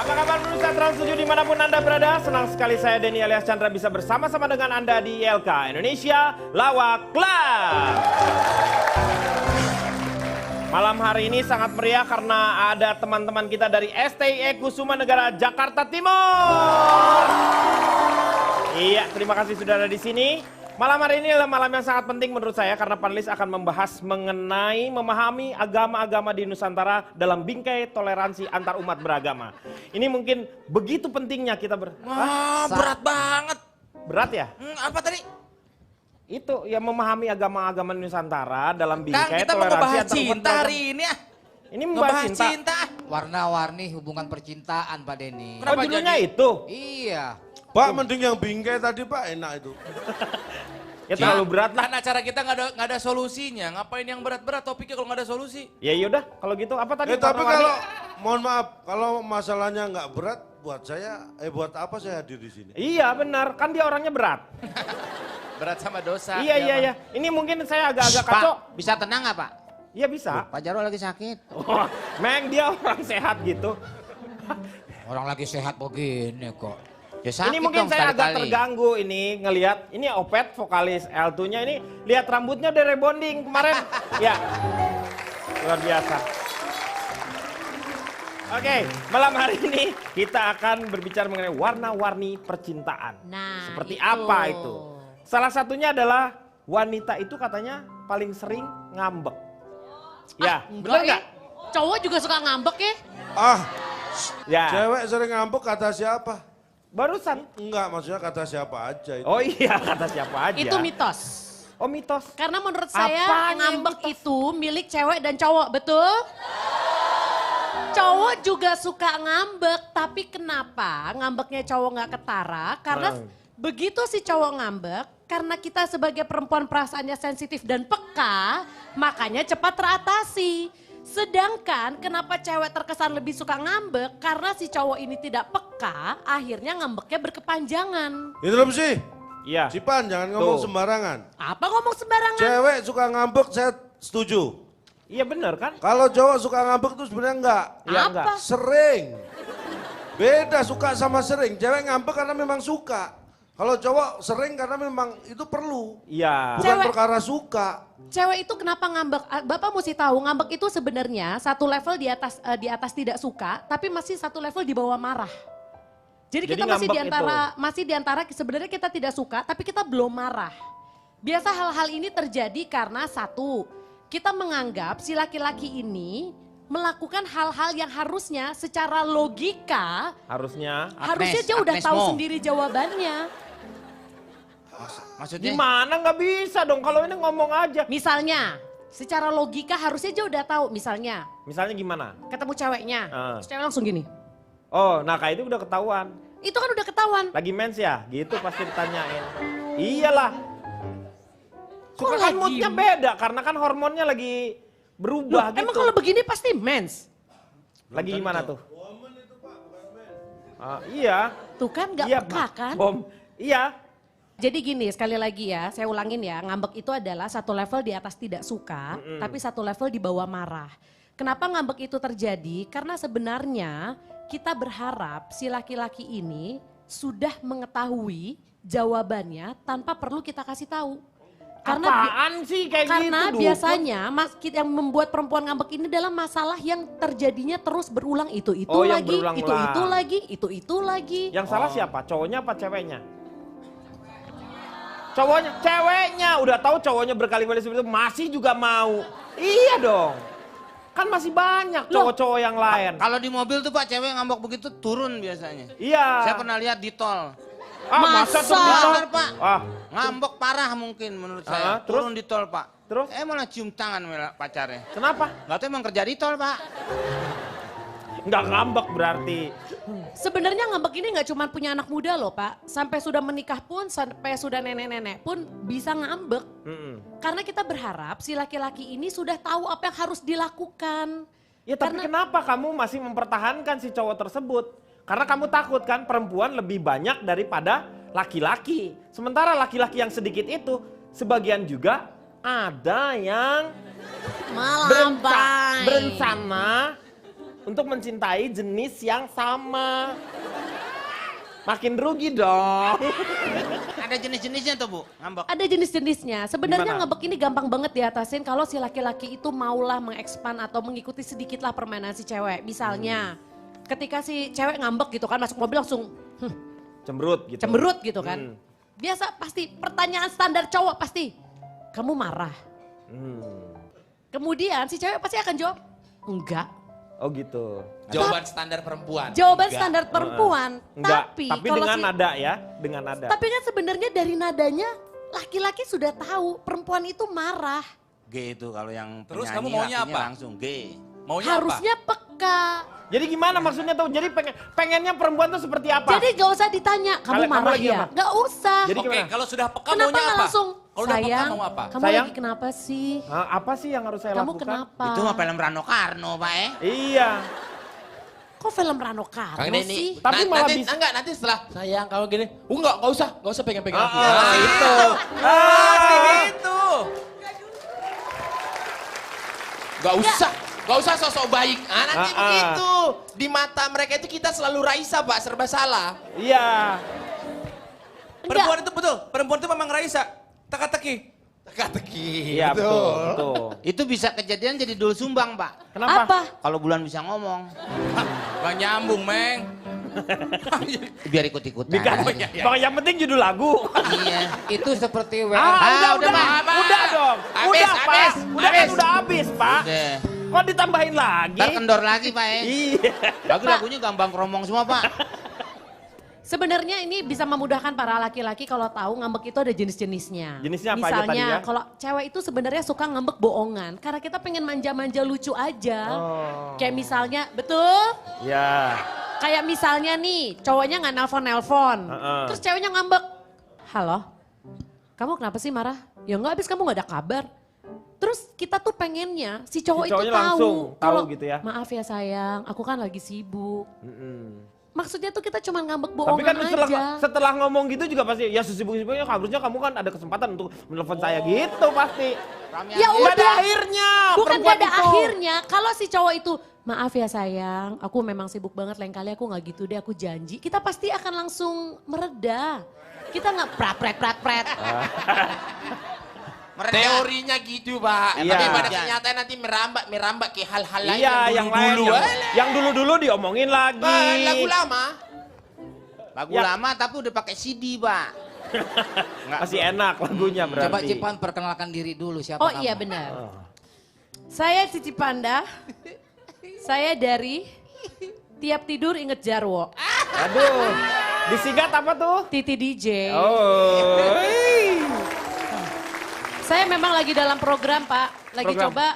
Apa kabar pemirsa Trans 7 dimanapun Anda berada? Senang sekali saya Denny alias Chandra bisa bersama-sama dengan Anda di ILK Indonesia Lawak Club. Malam hari ini sangat meriah karena ada teman-teman kita dari STIE Kusuma Negara Jakarta Timur. Iya, terima kasih sudah ada di sini. Malam hari ini adalah malam yang sangat penting menurut saya karena panelis akan membahas mengenai memahami agama-agama di Nusantara dalam bingkai toleransi antar umat beragama. Ini mungkin begitu pentingnya kita Wah, berat banget. Berat ya? Apa tadi? Itu ya memahami agama-agama Nusantara dalam Kang, bingkai kita mau toleransi ngebahas antar umat cinta beragama. hari ini ah. Ini membahas cinta. Warna-warni hubungan percintaan Pak Denny. Oh, judulnya itu? Iya. Pak, mending yang bingkai tadi Pak, enak itu. Ya terlalu berat lah. Kan acara kita nggak ada solusinya. Ngapain yang berat-berat topiknya kalau nggak ada solusi? Ya yaudah kalau gitu apa tadi? Tapi warna-warni? kalau, mohon maaf, kalau masalahnya nggak berat, buat saya, buat apa saya hadir di sini? Iya benar, kan dia orangnya berat. Berat sama dosa. Iya. Ini mungkin saya agak-agak kacau. Pak, bisa tenang nggak Pak? Iya bisa. Pak Jarwo lagi sakit. Oh, Meng dia orang sehat gitu. Orang lagi sehat begini kok. Ya sakit Ini mungkin dong saya agak sekali-kali. terganggu ini ngelihat ini Opet vokalis L2-nya ini lihat rambutnya udah rebonding kemarin. Ya. Luar biasa. Oke, malam hari ini kita akan berbicara mengenai warna-warni percintaan. Nah, Seperti itu. apa itu? Salah satunya adalah wanita itu katanya paling sering ngambek. Ya, benar nggak? Cowok juga suka ngambek ya? Ah, Ya, cewek sering ngambek kata siapa? barusan. Enggak, maksudnya kata siapa aja itu. Oh iya, kata siapa aja. Itu mitos. Oh mitos. Karena menurut saya Apanya yang ngambek itu milik cewek dan cowok, betul? Cowok juga suka ngambek, tapi kenapa ngambeknya cowok nggak ketara? Karena begitu si cowok ngambek, karena kita sebagai perempuan perasaannya sensitif dan peka, makanya cepat teratasi. Sedangkan kenapa cewek terkesan lebih suka ngambek? Karena si cowok ini tidak peka, akhirnya ngambeknya berkepanjangan. Itu loh sih. Iya. Cipan, jangan ngomong Tuh. sembarangan. Apa ngomong sembarangan? Cewek suka ngambek, saya setuju. Iya benar kan? Kalau cowok suka ngambek itu sebenarnya enggak. Iya Apa? enggak. Sering. Beda suka sama sering. Cewek ngambek karena memang suka. Kalau cowok sering karena memang itu perlu. Iya. Bukan Cewek- perkara suka. Cewek itu kenapa ngambek? Bapak mesti tahu ngambek itu sebenarnya satu level di atas tidak suka, tapi masih satu level di bawah marah. Jadi Jadi kita masih ngambek di antara sebenarnya kita tidak suka, tapi kita belum marah. Biasa hal-hal ini terjadi karena satu, kita menganggap si laki-laki ini melakukan hal-hal yang harusnya secara logika Harusnya. harusnya dia udah tahu Agnesmo. sendiri jawabannya. Maksudnya? Gimana nggak bisa dong kalau ini ngomong aja. Misalnya, secara logika harusnya dia udah tahu. Misalnya, Misalnya gimana? ketemu ceweknya, terus cewek langsung gini. Oh, nah kayak itu udah ketahuan. Itu kan udah ketahuan. Lagi mens ya? Gitu pasti ditanyain. Iyalah. Suka Kok kan lagi? moodnya beda karena kan hormonnya lagi Loh, berubah gitu. emang kalau begini pasti mens. Lagi gimana tuh? Iya. Tuh kan gak Iya, peka kan? Bom. Iya. Jadi gini sekali lagi ya, saya ulangin ya. Ngambek itu adalah satu level di atas tidak suka, tapi satu level di bawah marah. Kenapa ngambek itu terjadi? Karena sebenarnya kita berharap si laki-laki ini sudah mengetahui jawabannya tanpa perlu kita kasih tahu. Apaan sih kayak Karena gitu? biasanya yang membuat perempuan ngambek ini adalah masalah yang terjadinya terus berulang itu Oh, yang lagi, berulang-ulang. itu lagi, itu lagi. Yang salah siapa? Cowoknya apa ceweknya? Cowoknya, ceweknya. Udah tahu cowoknya berkali-kali seperti itu masih juga mau. Iya dong. Kan masih banyak cowok-cowok yang lain. Kalau di mobil tuh Pak, cewek ngambek begitu turun biasanya. Iya. Saya pernah lihat di tol. Masa tuh Masa? gitu? Benar Pak, Ah, ngambek parah mungkin menurut saya. terus? Turun di tol Pak. Terus? Malah cium tangan sama pacarnya. kenapa? Gak tahu emang kerja di tol Pak. Nggak ngambek berarti. Sebenarnya ngambek ini nggak cuma punya anak muda loh Pak. Sampai sudah menikah pun, sampai sudah nenek-nenek pun bisa ngambek. Karena kita berharap si laki-laki ini sudah tahu apa yang harus dilakukan. Ya tapi kenapa kamu masih mempertahankan si cowok tersebut? Karena kamu takut kan perempuan lebih banyak daripada laki-laki. Sementara laki-laki yang sedikit itu sebagian juga ada yang Melampai. berencana untuk mencintai jenis yang sama. Makin rugi dong. Ada jenis-jenisnya tuh Bu, ngambek. Ada jenis-jenisnya. Sebenarnya Gimana? ngambek ini gampang banget diatasin kalau si laki-laki itu maulah mengekspan atau mengikuti sedikitlah permainan si cewek. Misalnya, ketika si cewek ngambek gitu kan, masuk mobil langsung Cemberut gitu. cemberut gitu kan. Hmm. Biasa pasti pertanyaan standar cowok pasti, kamu marah? Kemudian si cewek pasti akan jawab, enggak. Oh gitu. Jawaban standar perempuan. Jawaban Enggak. standar perempuan. Enggak, Tapi tapi kalau dengan si- nada ya, dengan nada. Tapi kan sebenarnya dari nadanya laki-laki sudah tahu perempuan itu marah. G itu kalau yang Terus penyanyi kamu maunya lakinya apa? langsung G. Maunya Harusnya peka. Jadi gimana maksudnya tuh? Jadi pengennya perempuan tuh seperti apa? Jadi gak usah ditanya, kamu Kamu marah lagi ya? apa? Gak usah. Jadi apa? Oke, gimana? kalau sudah peka Kenapa maunya nggak apa? langsung, Kalau udah peka sayang, mau apa? kamu Sayang? lagi kenapa sih? Hah, apa sih yang harus saya Kamu lakukan? kenapa? Itu mah film Rano Karno Pak Iya. Kok film Rano Kang Karno Denny. sih? Tapi malah nanti, bisa- enggak, nanti setelah sayang kalau gini. Enggak usah pegang-pegang aku. Itu. Pasti gitu. Enggak usah sosok baik. Ah, nanti Ah, ah. begitu. Di mata mereka itu kita selalu Raisa, Pak, serba salah. Iya. Perempuan itu betul. Perempuan itu memang Raisa. Teka-teki. Teka-teki. Iya betul, betul. Itu bisa kejadian jadi dul sumbang Pak. Kenapa? Apa? Kalau bulan bisa ngomong, Gak nyambung, Meng. biar ikut-ikutan. Pokoknya yang penting judul lagu. Iya. Itu seperti WA. udah, udah, Pak. Udah dong. Habis, udah, Pak. habis, Udah kan habis. udah habis, Pak. Udah. Kok ditambahin lagi? Ntar kendor lagi Pak ya. Iya. Lagi lagunya gampang kromong semua Pak. Sebenarnya ini bisa memudahkan para laki-laki kalau tahu ngambek itu ada jenis-jenisnya. Jenisnya apa aja Misalnya tadi ya? kalau cewek itu sebenarnya suka ngambek bohongan. Karena kita pengen manja-manja lucu aja. Oh. Kayak misalnya, betul? Ya. Kayak misalnya nih, cowoknya nggak nelpon-nelpon. Heeh. Terus ceweknya ngambek. Halo, kamu kenapa sih marah? Ya nggak, habis kamu nggak ada kabar. Terus kita tuh pengennya si cowok Si itu cowoknya tahu. langsung tahu kalau, gitu ya. Maaf ya sayang, aku kan lagi sibuk. Mm-mm. Maksudnya tuh kita cuma ngambek Tapi bohongan kan aja. setelah ngomong gitu juga pasti ya sesibuk-sibuknya harusnya kamu kan ada kesempatan untuk menelpon saya gitu pasti. Ya Nggak ada udah. akhirnya. Bukan perempuan gak ada itu. akhirnya. Kalau si cowok itu, maaf ya sayang, aku memang sibuk banget, lain kali aku gak gitu deh, aku janji. Kita pasti akan langsung mereda. Kita gak prat-prat. Teorinya gitu, Pak. Iya. Tapi pada kenyataan nanti merambak ke hal-hal lain Iya, yang lain dulu-dulu. yang dulu-dulu diomongin lagi. Lagu lama. Lagu Ya. lama tapi udah pakai CD Pak. Nggak, Masih enak lagunya berarti. Coba Cipan perkenalkan diri dulu siapa Oh kamu? iya benar. Saya Cici Panda. Saya dari Tiap Tidur Inget Jarwo. Aduh. Disingkat apa tuh? Titi DJ. Oh. Saya memang lagi dalam program Pak. Lagi Program. coba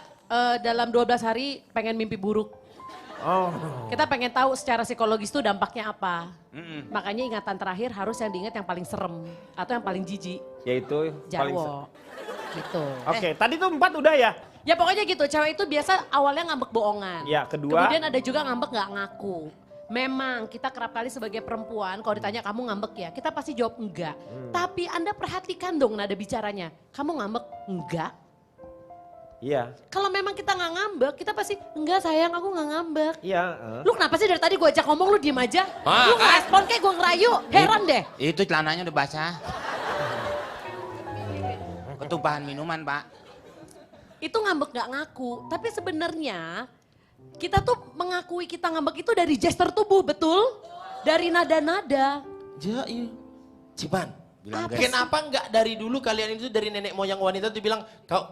dalam 12 hari pengen mimpi buruk. Oh. Kita pengen tahu secara psikologis tuh dampaknya apa. Makanya ingatan terakhir harus yang diingat yang paling serem. Atau yang paling jijik. Yaitu paling Jarwo. Gitu. Oke, tadi tuh 4 udah ya? Ya pokoknya gitu, cewek itu biasa awalnya ngambek bohongan. Ya, kedua. Kemudian ada juga ngambek gak ngaku. Memang kita kerap kali sebagai perempuan kalau ditanya kamu ngambek ya, kita pasti jawab enggak. Tapi Anda perhatikan dong nada bicaranya. Kamu ngambek? Enggak. Iya. Kalau memang kita nggak ngambek, kita pasti enggak sayang aku nggak ngambek. Iya. Lu kenapa sih dari tadi gue ajak ngomong lu diem aja? Ah, Lu kan? nggak respon kayak gue ngerayu, heran deh. Itu celananya udah basah. Ketumpahan minuman Pak. Itu ngambek nggak ngaku, tapi sebenarnya kita tuh mengakui kita ngambek itu dari gestur tubuh, betul? Dari nada-nada. Ja, iya. Cipan, Bilang Apa guys. kenapa enggak dari dulu kalian itu dari nenek moyang wanita tuh bilang,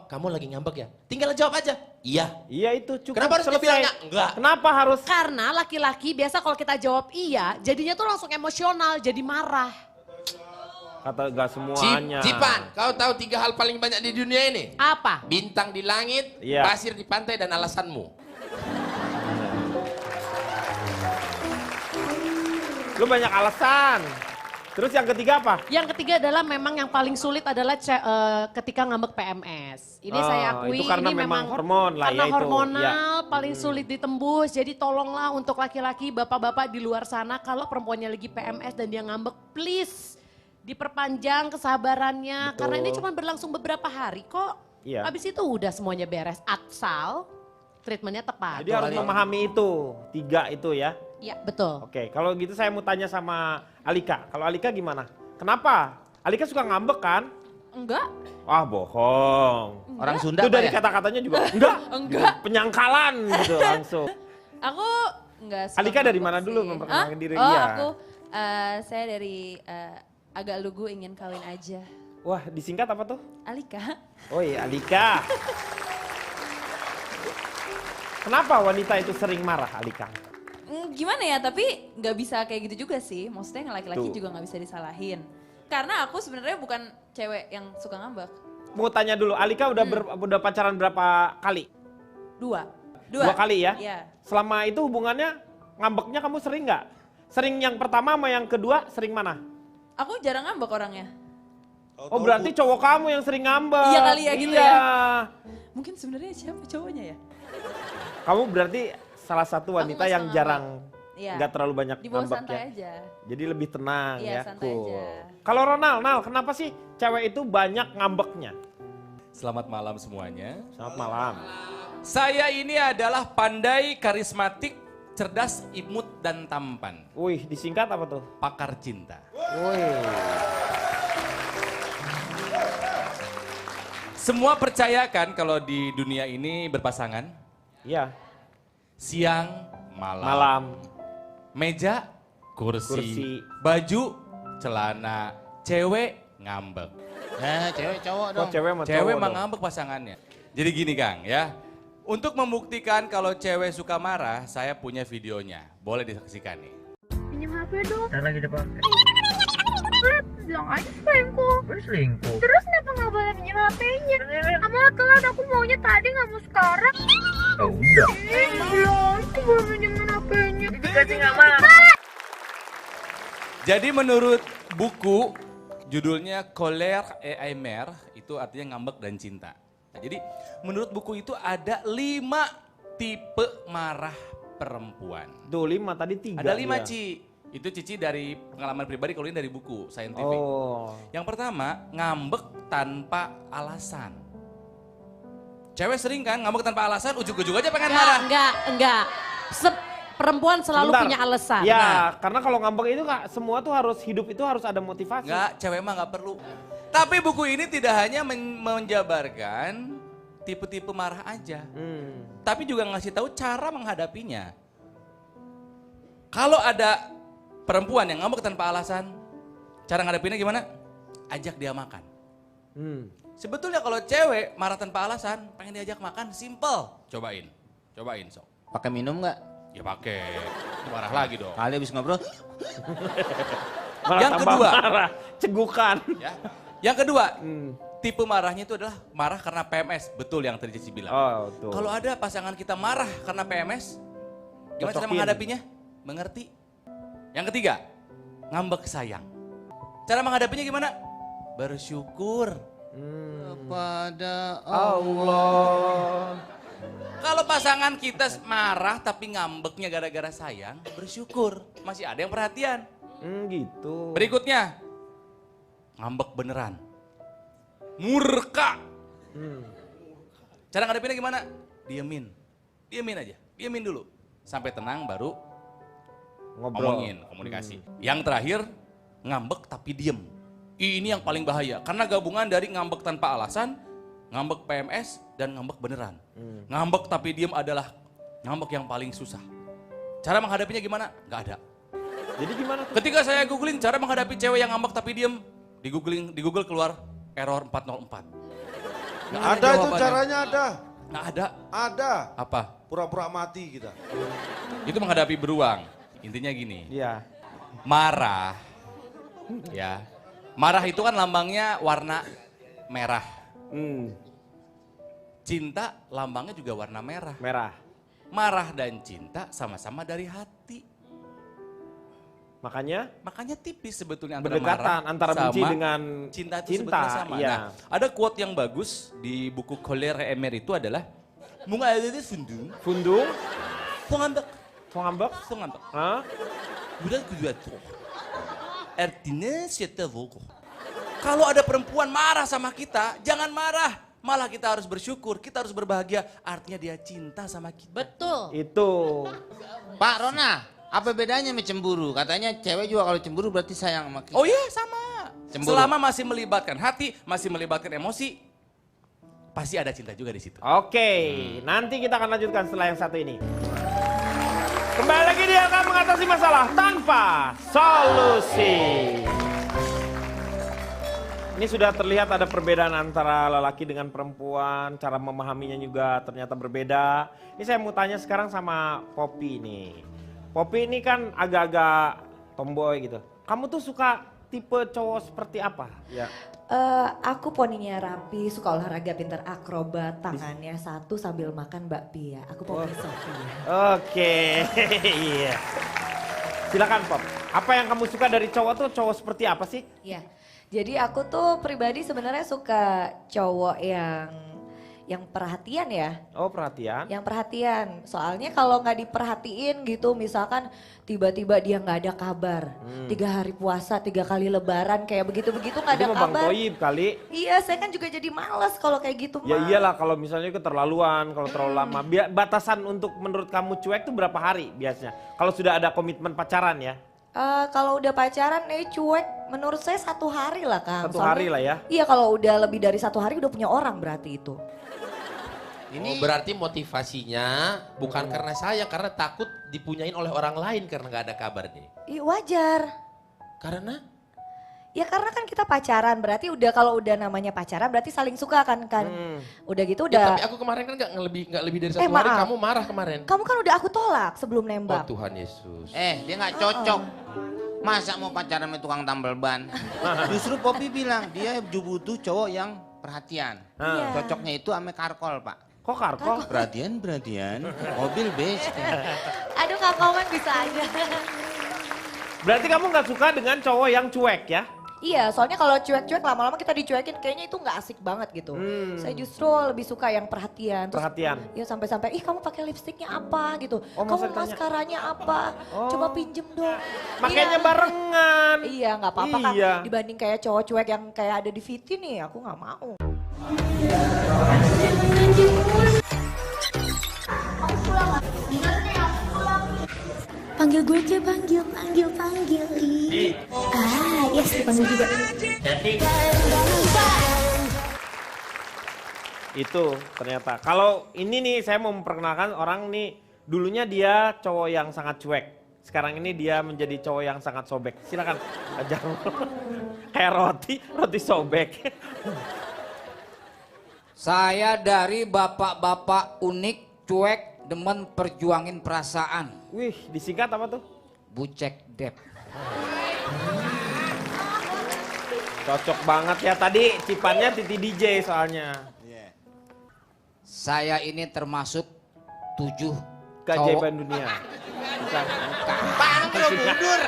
kamu lagi ngambek ya? Tinggal jawab aja, iya. Iya itu cukup. Kenapa harus selesai. dibilangnya enggak? Kenapa harus? Karena laki-laki biasa kalau kita jawab iya, jadinya tuh langsung emosional, jadi marah. Kata gak semuanya. Cipan, kau tahu 3 hal paling banyak di dunia ini? Apa? Bintang di langit, Iya. pasir di pantai, dan alasanmu. Lu banyak alasan. Terus yang ketiga apa? Yang ketiga adalah memang yang paling sulit adalah ketika ngambek PMS. Ini Oh, saya akui itu karena ini memang hormon lah karena ya itu. hormonal paling sulit ditembus. Jadi tolonglah untuk laki-laki, bapak-bapak di luar sana kalau perempuannya lagi PMS dan dia ngambek, please diperpanjang kesabarannya karena ini cuma berlangsung beberapa hari kok. Iya. Habis itu udah semuanya beres. Asal treatmentnya tepat. Jadi harus memahami itu, 3 itu ya. Iya, betul. Oke, kalau gitu saya mau tanya sama Alika. Kalau Alika gimana? Kenapa? Alika suka ngambek kan? Enggak. Wah, bohong. Orang Sunda Itu Pak, dari ya? kata-katanya juga enggak. Enggak. Penyangkalan gitu langsung. Aku enggak suka Alika dari ngambek mana dulu sih. memperkenalkan Hah? diri? Oh, Iya. aku saya dari agak lugu ingin kawin aja. Wah, disingkat apa tuh? Alika. Oh iya, Alika. Kenapa wanita itu sering marah, Alika? Gimana ya, tapi nggak bisa kayak gitu juga sih. Maksudnya laki-laki Tuh. juga nggak bisa disalahin. Karena aku sebenarnya bukan cewek yang suka ngambek. Mau tanya dulu, Alika udah pacaran berapa kali? 2 2 kali ya? Iya. Selama itu hubungannya ngambeknya kamu sering nggak? Sering yang pertama sama yang kedua, sering mana? Aku jarang ngambek orangnya. Oh berarti cowok kamu yang sering ngambek. Iya kali ya, gitu Iya. ya. Mungkin sebenarnya siapa cowoknya ya? Kamu berarti salah satu wanita nggak yang suka jarang Iya. nggak terlalu banyak Di bawah ngambek santai ya. aja. Jadi lebih tenang Iya, ya. santai aja. Kalau Ronald, kenapa sih cewek itu banyak ngambeknya? Selamat malam semuanya. Selamat malam. Saya ini adalah pandai, karismatik, cerdas, imut, dan tampan. Wih, disingkat apa tuh? Pakar cinta. Wih. Semua percayakan kalau di dunia ini berpasangan, Iya. siang, malam. Malam. Meja, kursi. Kursi. Baju, celana. Cewek, ngambek. Cewek cowok Kok dong. cewek sama Cewek cowok emang dong? ngambek pasangannya. Jadi gini Kang ya, untuk membuktikan kalau cewek suka marah, saya punya videonya. Boleh disaksikan nih. Pinjam HP dong. Saya lagi dipakai. Bilang aja selingkuh. Selingkuh. Terus kenapa nggak boleh pinjam HP-nya? Kamu telat, aku maunya tadi nggak mau sekarang. Oh, udah. Belum, aku belum pinjamin HP-nya. Dikasih nggak mau. Jadi menurut buku judulnya Colère et Aimer, itu artinya ngambek dan cinta. Nah, jadi menurut buku itu ada 5 tipe marah perempuan. Tuh 5, tadi 3. Ada 5 Ci. Itu Cici dari pengalaman pribadi, kalau ini dari buku scientific. Oh. Yang pertama, ngambek tanpa alasan. Cewek sering kan ngambek tanpa alasan, ujuk-ujuk aja pengen marah. Enggak. Perempuan selalu Sebentar. punya alasan. Ya, Nah. karena kalau ngambek itu Kak, semua tuh harus hidup itu harus ada motivasi. Enggak, cewek mah nggak perlu. Tapi buku ini tidak hanya menjabarkan tipe-tipe marah aja. Tapi juga ngasih tahu cara menghadapinya. Kalau ada perempuan yang ngambek tanpa alasan, cara ngadepinnya gimana? Ajak dia makan. Sebetulnya kalau cewek marah tanpa alasan, pengen diajak makan, simple. Cobain sok. Pakai minum nggak? Ya pakai, itu marah lagi dong. Kali habis ngobrol. Malah Yang tambah kedua. marah, cegukan. Ya. Yang kedua, tipe marahnya itu adalah marah karena PMS. Betul yang tadi Cici bilang. Oh, tuh. Kalau ada pasangan kita marah karena PMS, gimana cara Cocokin. menghadapinya? Mengerti. Yang ketiga, ngambek sayang. Cara menghadapinya gimana? Bersyukur. Kepada Allah. Kalau pasangan kita marah tapi ngambeknya gara-gara sayang, bersyukur. Masih ada yang perhatian. Gitu. Berikutnya, ngambek beneran. Murka. Cara ngadepinnya gimana? Diemin aja, diemin dulu. Sampai tenang baru Ngobrol. ngomongin, komunikasi. Yang terakhir, ngambek tapi diem. Ini yang paling bahaya, karena gabungan dari ngambek tanpa alasan, ngambek PMS, dan ngambek beneran. Ngambek tapi diem adalah ngambek yang paling susah. Cara menghadapinya gimana? Nggak ada. Jadi gimana tuh? Ketika saya googling cara menghadapi cewek yang ngambek tapi diem, di Google keluar error 404. Nggak Ada itu jawabannya. caranya ada. Nggak ada. Ada. Apa? Pura-pura mati kita. Itu menghadapi beruang. Intinya gini, Iya. marah, ya, marah itu kan lambangnya warna merah. Cinta lambangnya juga warna merah. Merah. Marah dan cinta sama-sama dari hati. Makanya tipis sebetulnya antara Berdekatan marah antara benci sama dengan cinta itu cinta, sebetulnya sama. iya. Nah, ada quote yang bagus di buku Colère et Aimer itu adalah mungkin fundung, Fundung, ngambek, ngambek. ngambek. Hah? Bulan kedua tuh. Artinya siete vogo. Kalau ada perempuan marah sama kita, jangan marah. Malah kita harus bersyukur, kita harus berbahagia. Artinya dia cinta sama kita. Betul. Itu. Pak Rona, apa bedanya sama cemburu? Katanya cewek juga kalau cemburu berarti sayang sama kita. Oh iya sama. Cemburu. Selama masih melibatkan hati, masih melibatkan emosi, pasti ada cinta juga di situ. Oke, nanti kita akan lanjutkan setelah yang satu ini. Kembali lagi dia akan mengatasi masalah tanpa solusi. Ini sudah terlihat ada perbedaan antara lelaki dengan perempuan, cara memahaminya juga ternyata berbeda. Ini saya mau tanya sekarang sama Poppy nih. Poppy ini kan agak-agak tomboy gitu. Kamu tuh suka tipe cowok seperti apa? Ya. Aku poninya rapi, suka olahraga, pintar akrobat, tangannya satu sambil makan bakpia. Aku Poppy Sofia. Oke, iya. Silakan Pop. Apa yang kamu suka dari cowok tuh cowok seperti apa sih? Iya. Jadi aku tuh pribadi sebenarnya suka cowok yang perhatian ya. Oh perhatian. Yang perhatian. Soalnya kalau nggak diperhatiin gitu, misalkan tiba-tiba dia nggak ada kabar. 3 hari puasa, 3 kali lebaran, kayak begitu-begitu nggak ada Itu mah Bang kabar. Toyib kali. Iya, saya kan juga jadi males kalau kayak gitu. Ya Mak. iyalah kalau misalnya keterlaluan, kalau terlalu lama. Batasan untuk menurut kamu cuek tuh berapa hari biasanya? Kalau sudah ada komitmen pacaran ya? Kalau udah pacaran cuek, menurut saya 1 hari lah Kang. 1 hari lah ya? Iya, kalau udah lebih dari 1 hari udah punya orang berarti itu. Ini berarti motivasinya bukan karena saya, karena takut dipunyain oleh orang lain karena nggak ada kabar nih. Iya wajar. Karena? Ya karena kan kita pacaran, berarti udah kalau udah namanya pacaran berarti saling suka kan. Udah gitu Ya, udah. tapi aku kemarin kan nggak lebih dari 1 hari, maaf. kamu marah kemarin. Kamu kan udah aku tolak sebelum Oh nembak. Tuhan Yesus. Dia nggak cocok. Masa mau pacaran sama tukang tambal ban? Justru Poppy bilang dia butuh cowok yang perhatian. Iya. Cocoknya itu sama karkol, Pak. Kok karkol? Perhatian, mobil base. Aduh Kak Komen bisa aja. Berarti kamu nggak suka dengan cowok yang cuek ya? Iya, soalnya kalau cuek-cuek lama-lama kita dicuekin kayaknya itu nggak asik banget gitu. Saya justru lebih suka yang perhatian. Terus, Perhatian. ya sampai-sampai, ih kamu pakai lipstiknya apa gitu. Oh, kamu masa ditanya? maskaranya apa? Coba pinjem dong. Makanya Iya. barengan. Iya nggak apa-apa Kak. Iya. Dibanding kayak cowok cuek yang kayak ada di Viti nih, aku nggak mau. Panggil gue aja, panggil. Yes, dipanggil juga. Itu ternyata. Kalau ini nih saya mau memperkenalkan orang nih. Dulunya dia cowok yang sangat cuek. Sekarang ini dia menjadi cowok yang sangat sobek. Silakan. Jangan. Kayak roti sobek. Saya dari bapak-bapak unik, cuek, demen perjuangin perasaan. Wih, disingkat apa tuh? Bucek Dep. Cocok banget ya. Tadi cipannya Titi DJ soalnya. Saya ini termasuk 7 Keajaiban dunia. Bukan. Apaan lo mundur?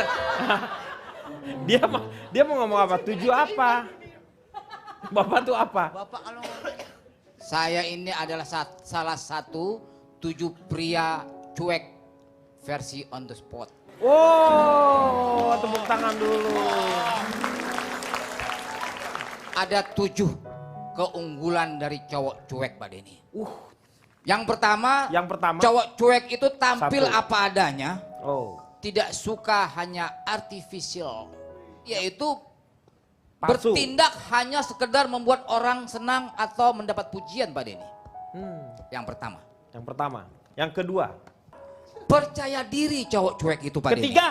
Dia mau ngomong apa? 7 apa? Bapak tuh apa? Bapak kalau saya ini adalah salah satu 7 pria cuek versi on the spot. Oh, tepuk tangan dulu. Ada 7 keunggulan dari cowok cuek Pak Denny. Yang pertama, cowok cuek itu tampil 1. apa adanya. Oh. Tidak suka hanya artificial, yaitu Palsu. bertindak hanya sekedar membuat orang senang atau mendapat pujian Pak Denny. Yang pertama. Yang pertama. Yang kedua. Percaya diri cowok cuek itu Pak Denny. Ketiga.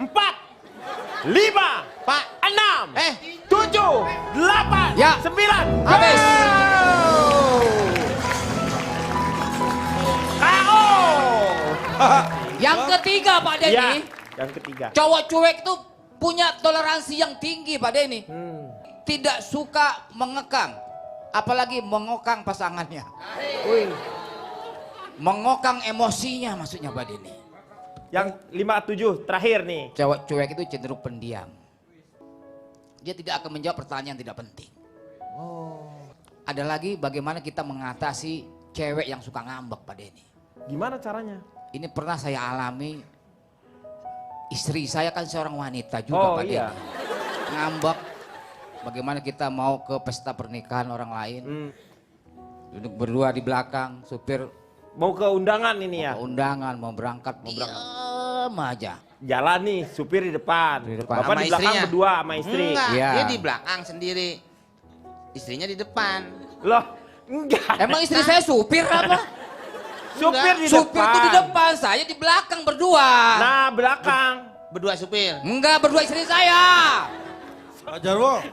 4. 5. Pak. 6. 7. 8. Ya. 9. Habis. KO. Yang ketiga Pak Denny. Ya. Yang ketiga. Cowok cuek itu punya toleransi yang tinggi Pak Denny. Tidak suka mengekang. Apalagi mengokang pasangannya. Mengokang emosinya maksudnya Pak Denny. Yang 5, 7 terakhir nih. Cowok cuek itu cenderung pendiam. Dia tidak akan menjawab pertanyaan tidak penting. Ada lagi bagaimana kita mengatasi cewek yang suka ngambek Pak Denny. Gimana caranya? Ini pernah saya alami. Istri saya kan seorang wanita juga Pak Denny. Ngambek. bagaimana kita mau ke pesta pernikahan orang lain. Duduk berdua di belakang, supir Mau ke undangan ini ya? mau ke undangan, mau berangkat. Diam aja. Jalan nih, supir di depan. Di depan. Bapak Sama di belakang istrinya? berdua sama istri. Enggak, Iya. dia di belakang sendiri. Istrinya di depan. Loh, enggak. Emang istri saya supir apa? Supir di Supir depan. tuh di depan, saya di belakang berdua. Nah, belakang. Berdua supir. Enggak, berdua istri saya. Pak Jarwo,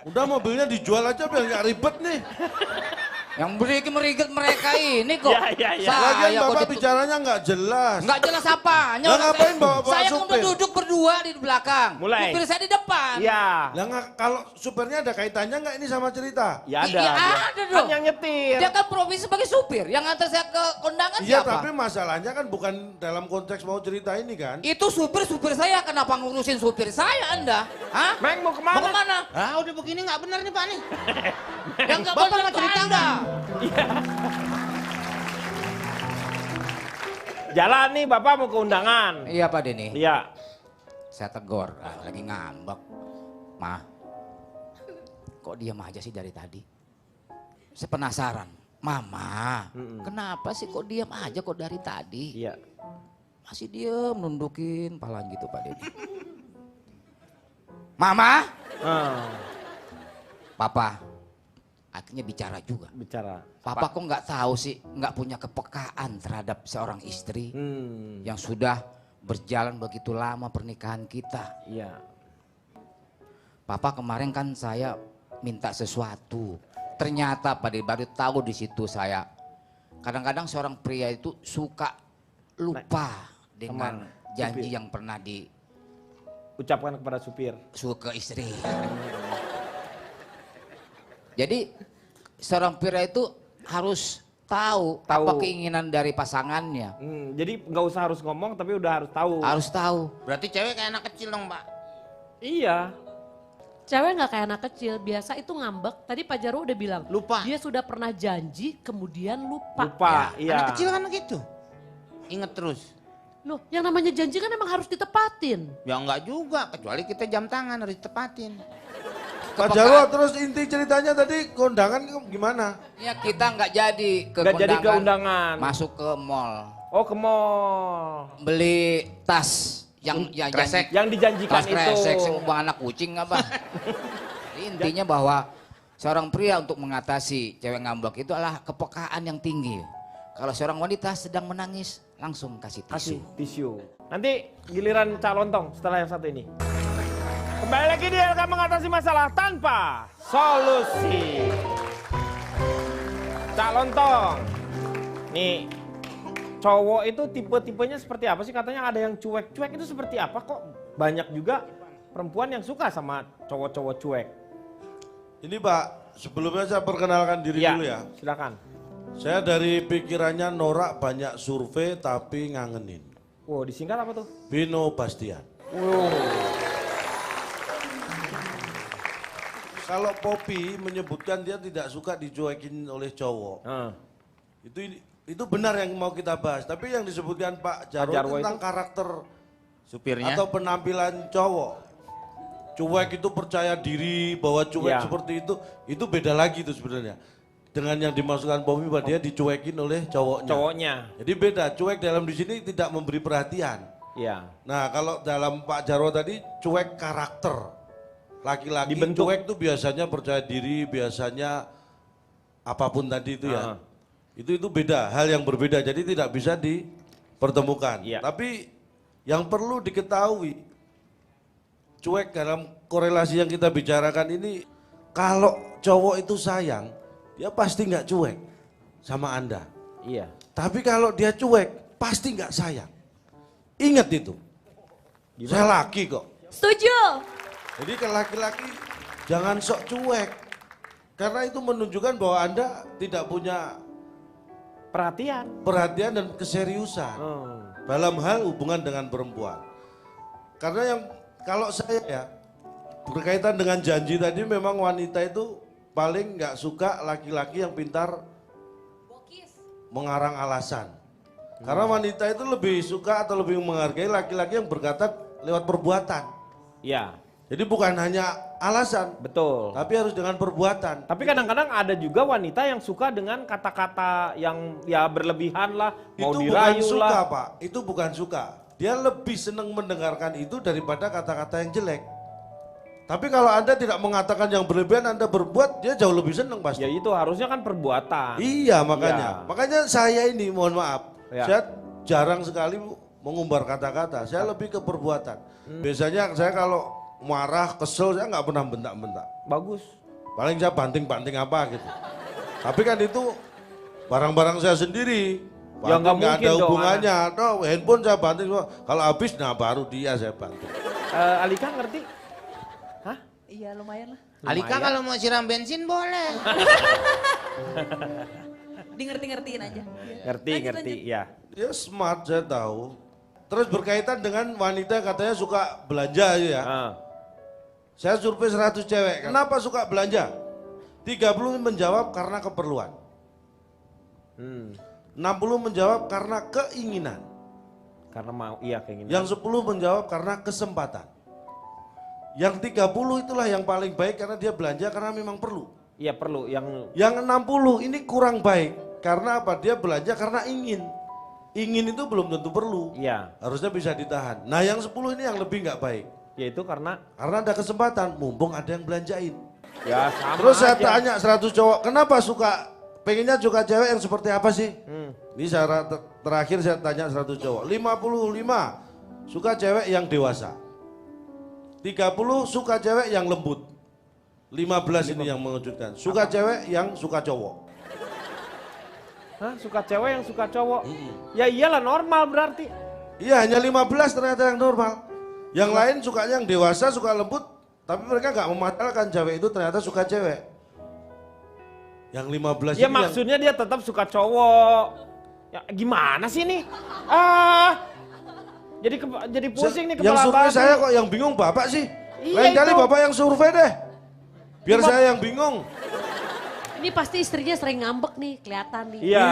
udah mobilnya dijual aja biar nggak ribet nih. Yang merigit mereka ini kok. Ya. Lagian Saya Bapak bicaranya nggak jelas. Nggak jelas apa. Lah ngapain bawa-bawa Saya kan udah supir? duduk berdua di belakang. Mulai. Supir saya di depan. Iya. Lah kalau supirnya ada kaitannya nggak ini sama cerita? Ya ada. Iya, dia. ada Kan dong. yang nyetir. Dia kan profesi sebagai supir. Yang ngantar saya ke kondangan Iya, siapa? tapi masalahnya kan bukan dalam konteks mau cerita ini kan. Itu supir saya. Kenapa ngurusin supir saya Anda? Hah? Meng mau kemana? Mau kemana? Ah udah begini nggak benar nih Pak nih. Yang nggak Bapak benar nggak ke cerita Anda. Jalan nih, Bapak mau ke undangan. Iya Pak Denny. Iya. Saya tegur, lagi ngambek. Ma, kok diam aja sih dari tadi? Saya penasaran. Mama, kenapa sih kok diam aja kok dari tadi? Iya. Masih diam, nundukin palang gitu Pak Denny. Mama, Papa, akhirnya bicara juga. Bicara. Papa kok nggak tahu sih, nggak punya kepekaan terhadap seorang istri yang sudah berjalan begitu lama pernikahan kita. Iya. Papa kemarin kan saya minta sesuatu, ternyata Pak Denny baru tahu di situ saya. Kadang-kadang seorang pria itu suka lupa dengan janji yang pernah Ucapkan kepada supir. ke istri. Jadi seorang pria itu harus tahu apa keinginan dari pasangannya. Jadi nggak usah harus ngomong tapi udah harus tahu. Harus tahu. Berarti cewek kayak anak kecil dong Pak. Iya. Cewek nggak kayak anak kecil, biasa itu ngambek. Tadi Pak Jarwo udah bilang, Lupa. dia sudah pernah janji kemudian lupa. Lupa, iya. Anak kecil kan gitu. Ingat terus. Loh, yang namanya janji kan emang harus ditepatin. Ya enggak juga, kecuali kita jam tangan harus ditepatin. Pak Jarwo, terus inti ceritanya tadi kondangan gimana? Ya kita nggak jadi ke Nggak jadi ke kondangan, undangan. masuk ke mall, Oh, ke mall. beli tas yang kresek. Yang dijanjikan tas itu. kresek, buang anak kucing apa? Jadi intinya bahwa seorang pria untuk mengatasi cewek ngambek itu adalah kepekaan yang tinggi. Kalau seorang wanita sedang menangis, langsung kasih tisu. Tisu. Nanti giliran calon tong setelah yang satu ini. Kembali lagi di LK mengatasi masalah tanpa solusi. Calon tong. Nih, cowok itu tipe-tipenya seperti apa sih? Katanya ada yang cuek. Cuek itu seperti apa kok? Banyak juga perempuan yang suka sama cowok-cowok cuek. Ini Pak, sebelumnya saya perkenalkan diri dulu ya. Silakan. Saya dari pikirannya norak banyak survei tapi ngangenin. Wow, disingkat apa tuh? Vino Bastian. Wow. Kalau Poppy menyebutkan dia tidak suka dicuekin oleh cowok. Itu benar yang mau kita bahas. Tapi yang disebutkan Pak Jarwo tentang karakter supirnya atau penampilan cowok. Cuek itu percaya diri bahwa cuek seperti itu beda lagi itu sebenarnya. Dengan yang dimasukkan Poppy bahwa dia dicuekin oleh cowoknya. Jadi beda, cuek dalam di sini tidak memberi perhatian. Iya. Nah kalau dalam Pak Jarwo tadi cuek karakter. Laki-laki cuek itu biasanya percaya diri, biasanya apapun tadi itu ya. Itu beda, hal yang berbeda. Jadi tidak bisa dipertemukan. Tapi yang perlu diketahui, cuek dalam korelasi yang kita bicarakan ini, kalau cowok itu sayang, dia pasti nggak cuek sama Anda. Iya. Tapi kalau dia cuek, pasti nggak sayang. Ingat itu. Saya laki kok. Setuju. Jadi ke laki-laki jangan sok cuek. Karena itu menunjukkan bahwa Anda tidak punya perhatian dan keseriusan dalam hal hubungan dengan perempuan. Karena yang kalau saya ya berkaitan dengan janji tadi, memang wanita itu paling nggak suka laki-laki yang pintar mengarang alasan. Karena wanita itu lebih suka atau lebih menghargai laki-laki yang berkata lewat perbuatan. Iya. Jadi bukan hanya alasan. Betul. Tapi harus dengan perbuatan. Tapi kadang-kadang ada juga wanita yang suka dengan kata-kata yang ya berlebihan lah, mau Itu bukan dirayu suka lah. Pak, itu bukan suka. Dia lebih senang mendengarkan itu daripada kata-kata yang jelek. Tapi kalau Anda tidak mengatakan yang berlebihan, Anda berbuat, dia jauh lebih senang pasti. Ya itu harusnya kan perbuatan. Iya makanya. Iya. Makanya saya ini mohon maaf, Ya. saya jarang sekali mengumbar kata-kata. Saya lebih ke perbuatan. Biasanya saya kalau marah, kesel, saya nggak pernah bentak-bentak. Bagus. Paling saya banting-banting apa gitu. Tapi kan itu barang-barang saya sendiri. Ya, nggak Banting nggak mungkin ada dong, hubungannya. Toh, handphone saya banting. Kalau habis, nah baru dia saya banting. Alika ngerti? Hah? Iya lumayan lah. Alika kalau mau siram bensin boleh. Di ngerti-ngertiin aja. Ngerti, ya. Dia smart, saya tahu. Terus berkaitan dengan wanita katanya suka belanja ya. Saya survei 100 cewek. Kenapa suka belanja? 30 menjawab karena keperluan. 60 menjawab karena keinginan. Karena mau, iya keinginan. Yang 10 menjawab karena kesempatan. Yang 30 itulah yang paling baik karena dia belanja karena memang perlu. Iya perlu. Yang 60 ini kurang baik. Karena apa? Dia belanja karena ingin. Ingin itu belum tentu perlu. Iya. Harusnya bisa ditahan. Nah yang 10 ini yang lebih nggak baik. Yaitu karena ada kesempatan, mumpung ada yang belanjain. ya sama Terus saya aja. tanya 100 cowok, kenapa pengennya juga cewek yang seperti apa sih? Ini terakhir saya tanya 100 cowok. 55 suka cewek yang dewasa. 30 suka cewek yang lembut. 15 ini yang mengejutkan. Suka cewek yang suka cowok. Hah, suka cewek yang suka cowok? Ya iyalah normal berarti. Iya hanya 15 ternyata yang normal. Yang lain sukanya yang dewasa, suka lembut. Tapi mereka nggak memasalkan cewek itu ternyata suka cewek. Yang 15 Ya ini maksudnya dia tetap suka cowok. Ya gimana sih nih? Jadi pusing nih yang kepala survei batu. saya kok yang bingung bapak sih. Iya, Lain kali itu. bapak yang survei deh. Biar saya yang bingung. Ini pasti istrinya sering ngambek nih, kelihatan nih. Iya.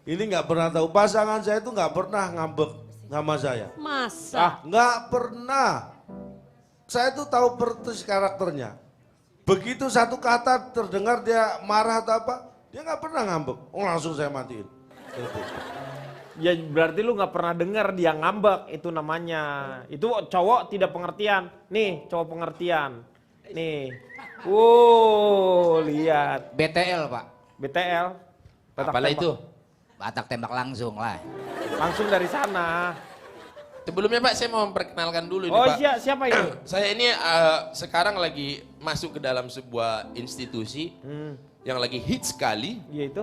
Ini nggak pernah tahu. Pasangan saya itu nggak pernah ngambek sama saya. Masa? Nggak pernah. Saya tuh tahu persis karakternya. Begitu satu kata terdengar dia marah atau apa, dia nggak pernah ngambek. Oh langsung saya matiin. Ya berarti lu nggak pernah dengar dia ngambek, itu namanya. Itu cowok tidak pengertian. Nih cowok pengertian. Nih. Lihat. BTL Pak. BTL. Batak Apalah tembak. itu? Batak tembak langsung lah. Langsung dari sana. Sebelumnya Pak, saya mau memperkenalkan dulu ini Oh Pak. siapa ini? Saya ini sekarang lagi masuk ke dalam sebuah institusi yang lagi hits sekali Iya itu.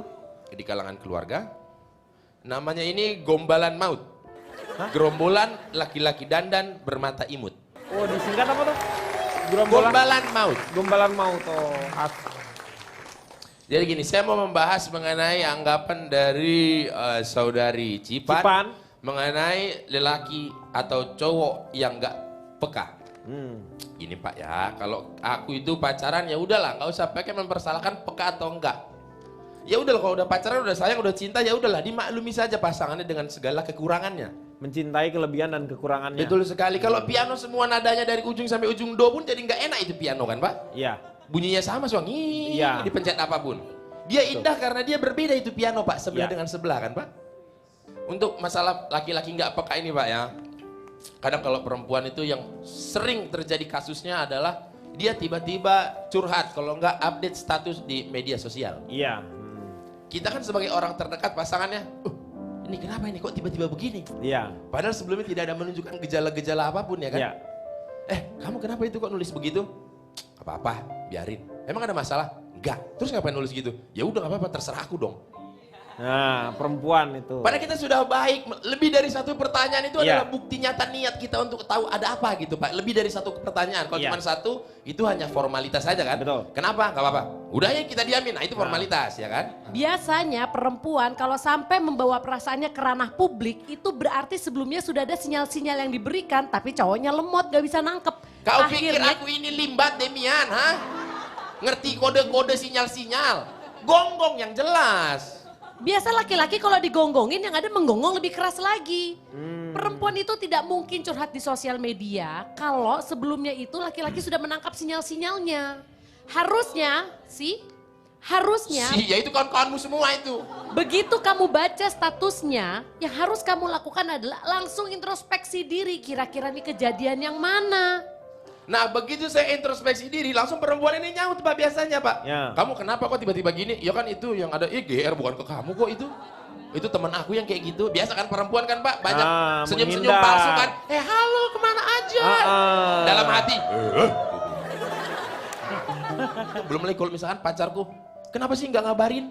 di kalangan keluarga. Namanya ini Gombalan Maut. Hah? Gerombolan laki-laki dandan bermata imut. Oh disingkat apa tuh? Gombalan Maut. Gombalan Maut. Oh. Jadi gini, saya mau membahas mengenai anggapan dari saudari Cipan mengenai lelaki atau cowok yang nggak peka. Gini Pak ya, kalau aku itu pacaran ya udahlah, nggak usah pakai mempersalahkan peka atau enggak. Ya udah kalau udah pacaran, udah sayang, udah cinta, ya udahlah dimaklumi saja pasangannya dengan segala kekurangannya. Mencintai kelebihan dan kekurangannya. Betul sekali. Kalau piano semua nadanya dari ujung sampai ujung do pun jadi nggak enak itu piano kan Pak? Iya. Bunyinya sama suami, Iya. dipencet apapun. Dia indah karena dia berbeda itu piano Pak, sebelah Iya. dengan sebelah kan Pak? Untuk masalah laki-laki nggak peka ini Pak ya, kadang kalau perempuan itu yang sering terjadi kasusnya adalah dia tiba-tiba curhat kalau nggak update status di media sosial. Iya. Kita kan sebagai orang terdekat pasangannya, ini kenapa ini kok tiba-tiba begini? Iya. Padahal sebelumnya tidak ada menunjukkan gejala-gejala apapun ya kan? Iya. Kamu kenapa itu kok nulis begitu? Gak apa-apa, biarin. Emang ada masalah? Enggak. Terus ngapain nulis gitu? Ya udah gak apa-apa, terserah aku dong. Nah, perempuan itu. Padahal kita sudah baik, lebih dari satu pertanyaan itu Iya. adalah bukti nyata niat kita untuk tahu ada apa gitu Pak. Lebih dari satu pertanyaan, kalau Iya. cuma satu itu hanya formalitas saja kan. Betul. Kenapa? Gak apa-apa. Udah ya kita diamin, nah itu formalitas ya kan. Biasanya perempuan kalau sampai membawa perasaannya ke ranah publik itu berarti sebelumnya sudah ada sinyal-sinyal yang diberikan tapi cowoknya lemot gak bisa nangkep. Kau pikir aku ini limbat Demian, ha? Ngerti kode-kode sinyal-sinyal? Gonggong yang jelas. Biasa laki-laki kalau digonggongin yang ada menggonggong lebih keras lagi. Perempuan itu tidak mungkin curhat di sosial media kalau sebelumnya itu laki-laki sudah menangkap sinyal-sinyalnya. Harusnya Ya itu kawan-kawanmu semua itu. begitu kamu baca statusnya, yang harus kamu lakukan adalah langsung introspeksi diri. Kira-kira ini kejadian yang mana? Nah begitu saya introspeksi diri, langsung perempuan ini nyaut Pak biasanya Pak. Ya. Kamu kenapa kok tiba-tiba gini? Ya kan itu yang ada GR bukan ke kamu kok itu. Itu teman aku yang kayak gitu. Biasa kan perempuan kan Pak, banyak senyum-senyum menghindar. palsu kan. Halo kemana aja? Dalam hati. Belum lagi kalau misalkan pacarku, kenapa sih nggak ngabarin?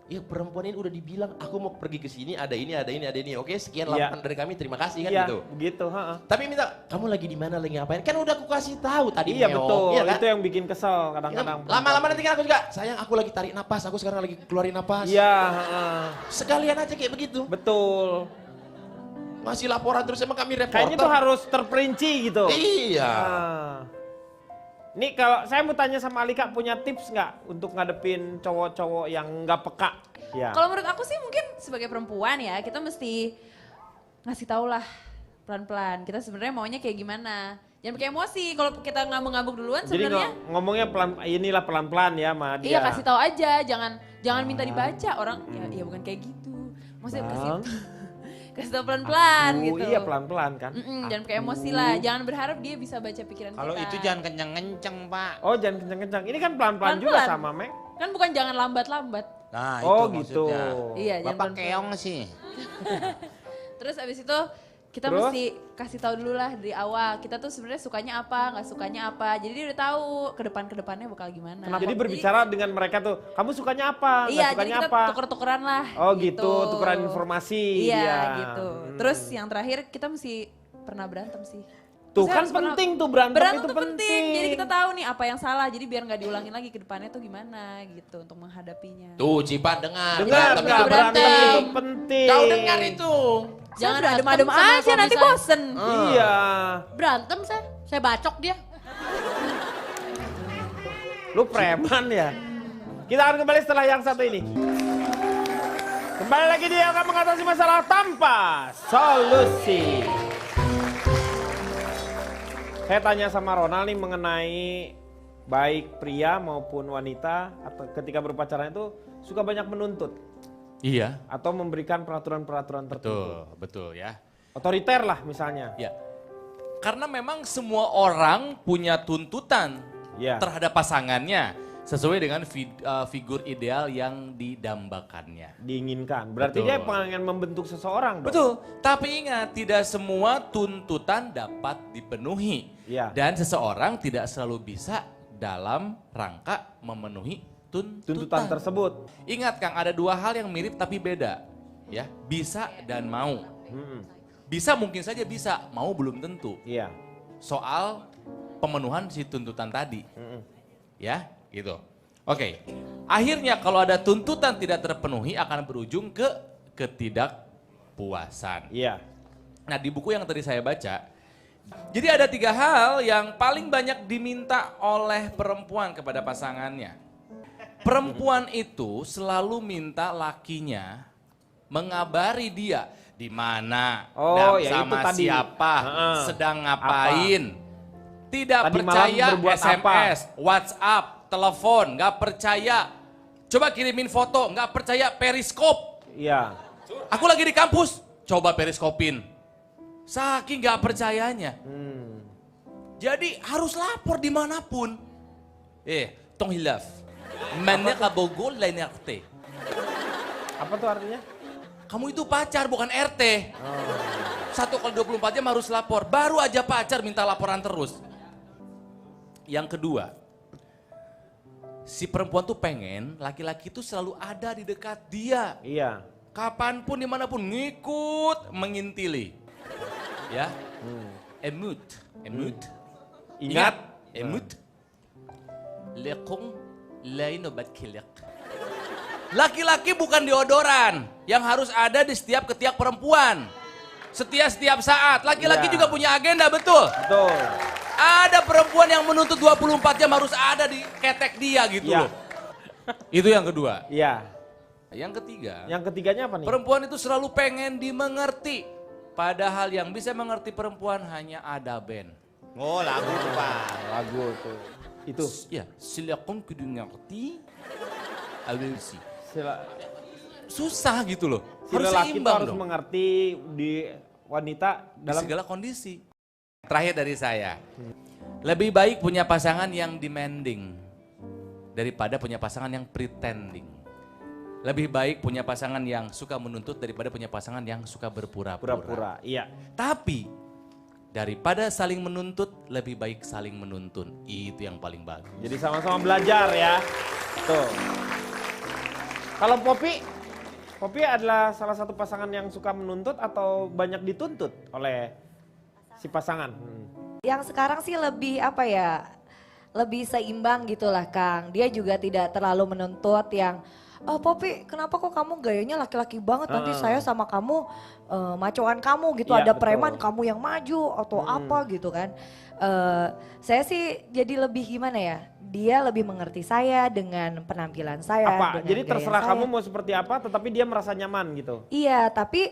Ya perempuan ini udah dibilang aku mau pergi ke sini ada ini. Oke, sekian laporan dari kami, terima kasih kan Iya, gitu. begitu. Tapi minta kamu lagi di mana, lagi ngapain? Kan udah aku kasih tahu tadi. Iya meong, betul, iya kan? itu yang bikin kesel kadang-kadang. Lama-lama nanti kan aku juga, sayang aku lagi tarik napas, aku sekarang lagi keluarin napas. Iya, Sekalian aja kayak begitu. betul. Ngasih laporan terus emang kami reporter. Kayaknya tuh harus terperinci gitu. Iya. Nih kalau saya mau tanya sama Alika, punya tips nggak untuk ngadepin cowok-cowok yang nggak peka? Ya. Kalau menurut aku sih mungkin sebagai perempuan ya, kita mesti ngasih tau lah pelan-pelan. Kita sebenarnya maunya kayak gimana. Jangan pakai emosi. Kalau kita ngambek-ngambek duluan Jadi sebenarnya. ngomongnya pelan-pelan ya sama dia. Iya kasih tahu aja, jangan minta dibaca orang. Ya bukan kayak gitu. Maksudnya kasih tahu pelan-pelan gitu. Iya pelan-pelan kan. Jangan pakai emosi lah. Jangan berharap dia bisa baca pikiran Kalau kita. itu jangan kenceng-kenceng, Pak. Oh jangan kencang-kencang. Ini kan pelan-pelan juga Pelan-pelan. sama Mek. Kan bukan jangan lambat-lambat. Nah, Oh itu gitu. maksudnya. Iya, jangan Bapak pelan-pelan. keong sih. Terus abis itu kita Terus? mesti kasih tahu dulu lah dari awal. Kita tuh sebenarnya sukanya apa, nggak sukanya apa. Jadi dia udah tahu ke depannya bakal gimana. Jadi berbicara dengan mereka tuh, kamu sukanya apa? Nggak Iya, jadi sukanya kita apa? tuker-tukeran lah. Oh gitu, tukeran informasi. Iya gitu. Terus yang terakhir kita mesti pernah berantem sih. Tuh Maksudnya kan harus pernah- penting tuh berantem itu tuh penting. Jadi kita tahu nih apa yang salah. Jadi biar nggak diulangin lagi ke depannya tuh gimana gitu untuk menghadapinya. Tuh Cipat dengar. Dengar, Berantem nggak itu berantem penting. itu penting. Kau dengar itu. Jangan Saya adem-adem berantem sama aja suami nanti saya. bosen. Iya. Berantem saya bacok dia. Lu preman ya? Kita akan kembali setelah yang satu ini. Kembali lagi dia akan mengatasi masalah tanpa solusi. Saya tanya sama Ronald nih mengenai baik pria maupun wanita atau ketika berpacaran itu suka banyak menuntut Iya. atau memberikan peraturan-peraturan tertentu. Betul ya. Otoriter lah misalnya. Ya. Karena memang semua orang punya tuntutan Ya. terhadap pasangannya sesuai dengan figur ideal yang didambakannya. Diinginkan. Berarti Betul. dia pengen membentuk seseorang dong. Betul, tapi ingat tidak semua tuntutan dapat dipenuhi. Iya. Dan seseorang tidak selalu bisa dalam rangka memenuhi tuntutan tersebut. Ingat Kang, ada dua hal yang mirip tapi beda. Ya, bisa dan mau. Bisa mungkin saja bisa, mau belum tentu. Iya. Soal pemenuhan si tuntutan tadi. Ya, gitu. Oke. Akhirnya kalau ada tuntutan tidak terpenuhi akan berujung ke ketidakpuasan. Iya. Nah, di buku yang tadi saya baca, jadi ada 3 hal yang paling banyak diminta oleh perempuan kepada pasangannya. Perempuan itu selalu minta lakinya mengabari dia di mana, Oh, dan ya sama itu tadi. siapa, Heeh. sedang ngapain. Tidak Tadi malam percaya berbuat SMS, WhatsApp, telepon, nggak percaya. Coba kirimin foto, nggak percaya periskop. Iya. Aku lagi di kampus, coba periskopin. Saking nggak percayanya. Jadi harus lapor dimanapun. Tong hilaf. Mana kabogol lain RT. Apa tuh artinya? Kamu itu pacar bukan RT. 1x24 jam harus lapor. Baru aja pacar minta laporan terus. Yang kedua, si perempuan tuh pengen laki-laki itu selalu ada di dekat dia. Iya. Kapanpun dimanapun ngikut mengintili. Ya. Emut. Ingat. Emut. Lekung lain obat kilek. Laki-laki bukan deodoran yang harus ada di ketiak perempuan. Setiap saat. Laki-laki Iya. juga punya agenda, betul? Betul. Ada perempuan yang menuntut 24 jam harus ada di ketek dia gitu Iya. loh. Itu yang kedua. Iya. Yang ketiga. Yang ketiganya apa nih? Perempuan itu selalu pengen dimengerti. Padahal yang bisa mengerti perempuan hanya ada band. Oh lagu tuh Pak. Lagu tuh. Itu. Ya, silakan kudu ngerti. Alusi. Susah gitu loh. Si Harus lelaki itu seimbang harus dong. mengerti di wanita Dalam segala kondisi. Terakhir dari saya. Lebih baik punya pasangan yang demanding daripada punya pasangan yang pretending. Lebih baik punya pasangan yang suka menuntut daripada punya pasangan yang suka berpura-pura. pura-pura. Iya. Tapi daripada saling menuntut, lebih baik saling menuntun. Itu yang paling bagus. Jadi sama-sama belajar ya. Tuh. Kalau Poppy adalah salah satu pasangan yang suka menuntut atau banyak dituntut oleh si pasangan? Yang sekarang sih lebih apa ya, lebih seimbang gitulah Kang. Dia juga tidak terlalu menuntut yang, oh Poppy kenapa kok kamu gayanya laki-laki banget, nanti saya sama kamu macoan kamu gitu, Iya, ada betul. preman kamu yang maju atau apa gitu kan. Saya sih jadi lebih gimana ya, dia lebih mengerti saya dengan penampilan saya. Apa? dengan Jadi gaya terserah saya. kamu mau seperti apa tetapi dia merasa nyaman gitu? Iya, tapi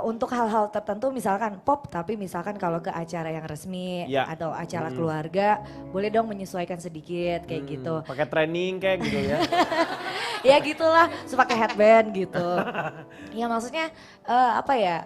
untuk hal-hal tertentu misalkan pop, tapi misalkan kalau ke acara yang resmi Ya. atau acara keluarga, boleh dong menyesuaikan sedikit kayak gitu. Pakai training kayak gitu ya? Ya gitulah, terus pakai headband gitu. Ya maksudnya apa ya,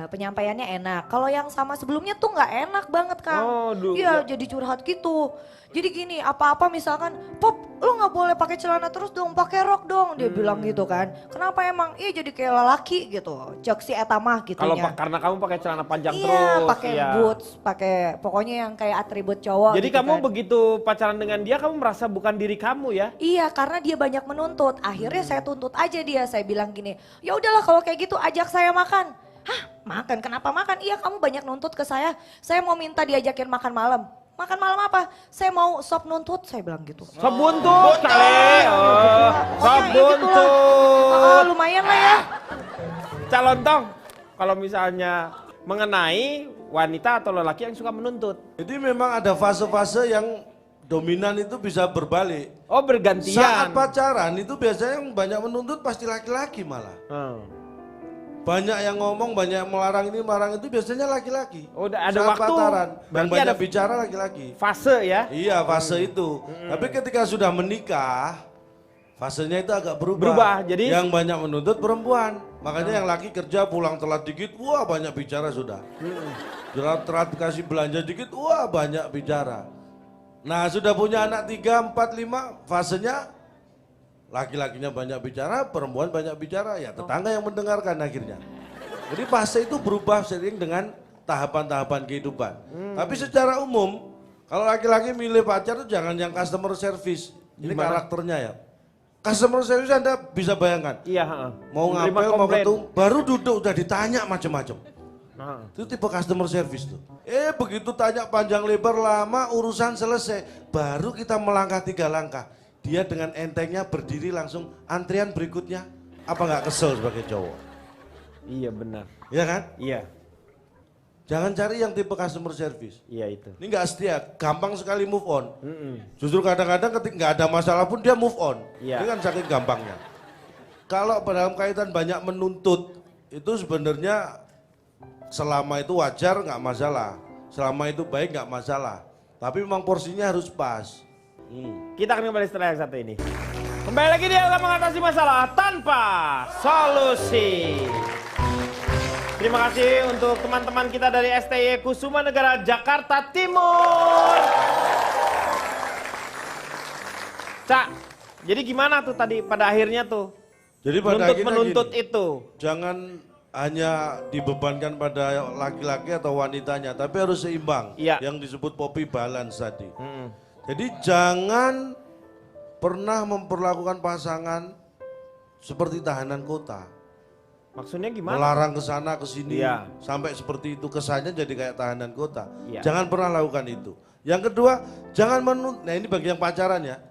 penyampaiannya enak. Kalau yang sama sebelumnya tuh nggak enak banget Kang. Oh, Iya jadi curhat gitu. Jadi gini, apa-apa misalkan, Pop lu nggak boleh pakai celana terus dong, pakai rok dong. Dia bilang gitu kan. Kenapa emang? Iya jadi kayak lelaki gitu. Cek si etamah gitu Kalau ya. karena kamu pakai celana panjang Iya, terus. pakai iya. boots, pakai pokoknya yang kayak atribut cowok. Jadi gitu kamu kan. begitu pacaran dengan dia kamu merasa bukan diri kamu ya? Iya, karena dia banyak menuntut. Akhirnya saya tuntut aja dia. Saya bilang gini, ya udahlah kalau kayak gitu ajak saya makan. Hah, makan? Kenapa makan? Iya, kamu banyak nuntut ke saya. Saya mau minta diajakin makan malam. Makan malam apa? Saya mau sop nuntut, saya bilang gitu. Sop buntut kali. Oh, sop buntut. Lumayan lah ya. Calon tong. Kalau misalnya mengenai wanita atau lelaki yang suka menuntut. Jadi memang ada fase-fase yang dominan itu bisa berbalik. Oh bergantian. Saat pacaran itu biasanya yang banyak menuntut pasti laki-laki malah. Banyak yang ngomong, banyak yang melarang ini, melarang itu biasanya laki-laki. Oh ada Saat waktu. pacaran, yang Berarti banyak ada bicara laki-laki. fase ya? Iya fase itu. Tapi ketika sudah menikah, fasenya itu agak berubah. Berubah, jadi- yang banyak menuntut perempuan. Makanya yang laki kerja pulang telat dikit, wah banyak bicara sudah. Telat kasih belanja dikit, wah banyak bicara. Nah sudah punya anak 3, 4, 5, fasenya laki-lakinya banyak bicara, perempuan banyak bicara, ya tetangga yang mendengarkan akhirnya. Jadi fase itu berubah sering dengan tahapan-tahapan kehidupan. Tapi secara umum, kalau laki-laki milih pacar itu jangan yang customer service. Ini Gimana? karakternya ya. Customer service Anda bisa bayangkan. Iya. Mau Menerima ngapel, mau komplain. ketemu, baru duduk udah ditanya macam-macam. Nah. Itu tipe customer service tuh. Begitu tanya panjang lebar lama urusan selesai. Baru kita melangkah 3 langkah. Dia dengan entengnya berdiri langsung antrian berikutnya. Apa nggak kesel sebagai cowok? Iya benar. Iya kan? Iya. Jangan cari yang tipe customer service. Iya itu. Ini nggak setia, gampang sekali move on. Justru kadang-kadang ketika nggak ada masalah pun dia move on. Iya. Ini kan saking gampangnya. Kalau dalam kaitan banyak menuntut, itu sebenarnya selama itu wajar nggak masalah. Selama itu baik nggak masalah. Tapi memang porsinya harus pas. Kita akan kembali setelah yang satu ini. Kembali lagi di dalam mengatasi masalah tanpa solusi. Terima kasih untuk teman-teman kita dari STI Kusuma Negara Jakarta Timur. Cak, jadi gimana tuh tadi pada akhirnya tuh? Jadi pada akhirnya menuntut gini, itu. jangan hanya dibebankan pada laki-laki atau wanitanya, tapi harus seimbang. Iya. Yang disebut Poppy balance tadi. Jadi jangan pernah memperlakukan pasangan seperti tahanan kota. Maksudnya gimana? Melarang ke sana ke sini Iya. sampai seperti itu, kesannya jadi kayak tahanan kota. Iya. Jangan pernah lakukan itu. Yang kedua, jangan menuntut. Nah ini bagi yang pacaran ya.